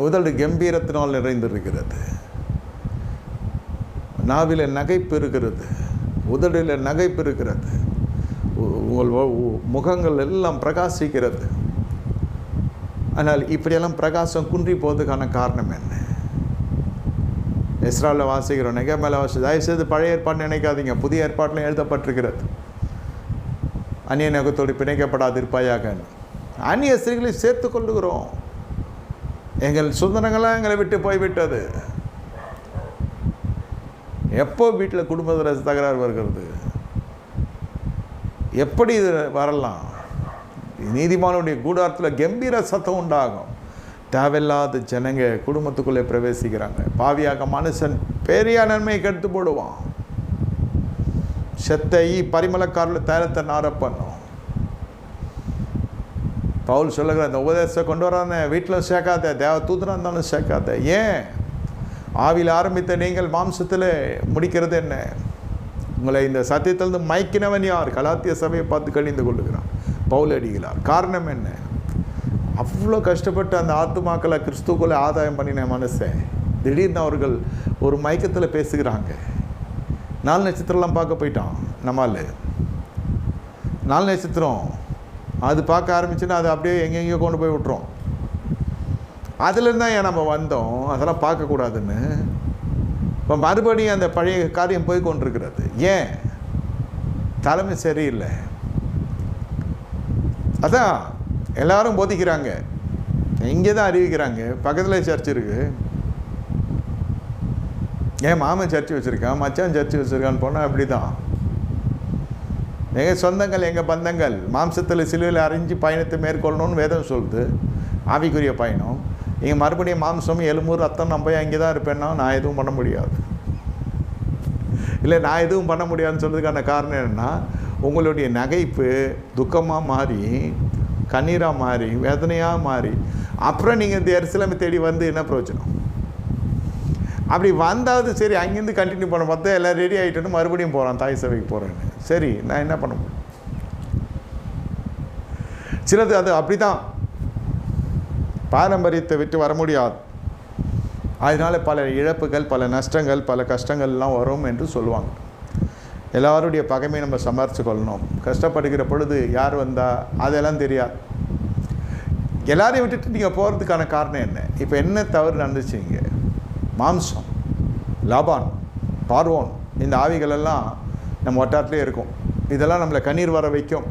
உதடு கம்பீரத்தினால் நிறைந்திருக்கிறது, நாவில நகைப்பு இருக்கிறது, உதடில் நகைப்பு இருக்கிறது, உங்கள் முகங்கள் எல்லாம் பிரகாசிக்கிறது. ஆனால் இப்படியெல்லாம் பிரகாசம் குன்றி போவதுக்கான காரணம் என்ன? இஸ்ராயேலில் வாசிக்கிறோம், நெகேமியாவில் தயவுசெய்து பழைய ஏற்பாடு நினைக்காதீங்க, புதிய ஏற்பாட்டில் எழுதப்பட்டிருக்கிறது, அந்நிய நகத்தோடு பிணைக்கப்படாதிருப்பாயாக. அந்நிய ஸ்திரீகளை சேர்த்து கொள்ளுகிறோம். எங்கள் சுதந்திரங்களாம் எங்களை விட்டு போய்விட்டது. எப்போ வீட்டில் குடும்பத்தில் தகராறு வருகிறது? எப்படி இது வரலாம்? நீதிமானுடைய கூடாரத்தில் கம்பீர சத்தம் உண்டாகும். தேவையில்லாத ஜனங்க குடும்பத்துக்குள்ளே பிரவேசிக்கிறாங்க. பாவியாக மனுஷன் பெரிய நன்மையை கெடுத்து போடுவான். செத்தை பரிமளக்காரில் தைலத்தை நார பண்ணும். பவுல் சொல்லுகிற அந்த உபதேசத்தை கொண்டு வரான வீட்டில் சேர்க்காத, தேவ தூதனாக இருந்தாலும் சேர்க்காத. ஏன்? ஆவியில் ஆரம்பித்த நீங்கள் மாம்சத்தில் முடிக்கிறது என்ன? உங்களை இந்த சத்தியத்திலிருந்து மயக்கினவன் யார்? கலாத்திய சபையை பார்த்து கழிந்து கொள்ளுகிறான் பவுல் அடிகளார். காரணம் என்ன? அவ்வளோ கஷ்டப்பட்டு அந்த ஆத்துமாக்களை கிறிஸ்துக்குள்ளே ஆதாயம் பண்ணின மனுஷன் திடீர்னு அவர்கள் ஒரு மயக்கத்தில் பேசுகிறாங்க. 4 நட்சத்திரம்லாம் பார்க்க போயிட்டான் நம்மால். 4 நட்சத்திரம் அது பார்க்க ஆரம்பிச்சுன்னா அது அப்படியே எங்கெங்கேயோ கொண்டு போய் விட்டுரும். அதுலேருந்து தான் ஏன் நம்ம வந்தோம், அதெல்லாம் பார்க்கக்கூடாதுன்னு. இப்போ மறுபடியும் அந்த பழைய காரியம் போய் கொண்டிருக்கிறது. ஏன்? தலைமை சரியில்லை. அதான் எல்லாரும் போதிக்கிறாங்க, இங்கே தான் அறிவிக்கிறாங்க, பக்கத்தில் சர்ச் இருக்குது. ஏன் மாமன் சர்ச்சு வச்சுருக்கான், மச்சான் சர்ச்சு வச்சுருக்கான்னு போனால் அப்படி தான். எங்கள் சொந்தங்கள், எங்கள் பந்தங்கள் மாம்சத்தில் சிலுவையில் அறிஞ்சு பயணத்தை மேற்கொள்ளணும்னு வேதம் சொல்லுது, ஆவிக்குரிய பயணம். இங்கே மறுபடியும் மாம்சம் எலும்பு ரத்தம் நம்ம போய் அங்கே தான் இருப்பேன்னா நான் எதுவும் பண்ண முடியாது. இல்லை, நான் எதுவும் பண்ண முடியாதுன்னு சொல்கிறதுக்கான காரணம் என்னென்னா, உங்களுடைய நகைப்பு துக்கமாக மாறி, கண்ணீராக மாறி, வேதனையாக மாறி, அப்புறம் நீங்கள் இந்த எருசலேமை தேடி வந்து என்ன பிரயோஜனம்? அப்படி வந்தாவது சரி, அங்கேருந்து கண்டினியூ பண்ண பார்த்தா எல்லாம் ரெடி ஆகிட்டோன்னு மறுபடியும் போகிறான், தாய் சபைக்கு போகிறேன்னு. சரி, நான் என்ன பண்ண முடியும்? சிலது அது அப்படி தான், பாரம்பரியத்தை விட்டு வர முடியாது. அதனால் பல இழப்புகள், பல நஷ்டங்கள், பல கஷ்டங்கள்லாம் வரும் என்று சொல்லுவாங்க. எல்லாருடைய பகைமை நம்ம சம்பாரித்து கொள்ளணும். கஷ்டப்படுகிற பொழுது யார் வந்தால் அதெல்லாம் தெரியாது. எல்லாரையும் விட்டுட்டு நீங்கள் போகிறதுக்கான காரணம் என்ன? இப்போ என்ன தவறு நடந்துச்சுங்க? மாம்சம், லாபான், பார்வோன், இந்த ஆவிகளெல்லாம் நம்ம வட்டாரத்திலே இருக்கும். இதெல்லாம் நம்மளை கண்ணீர் வர வைக்கும்.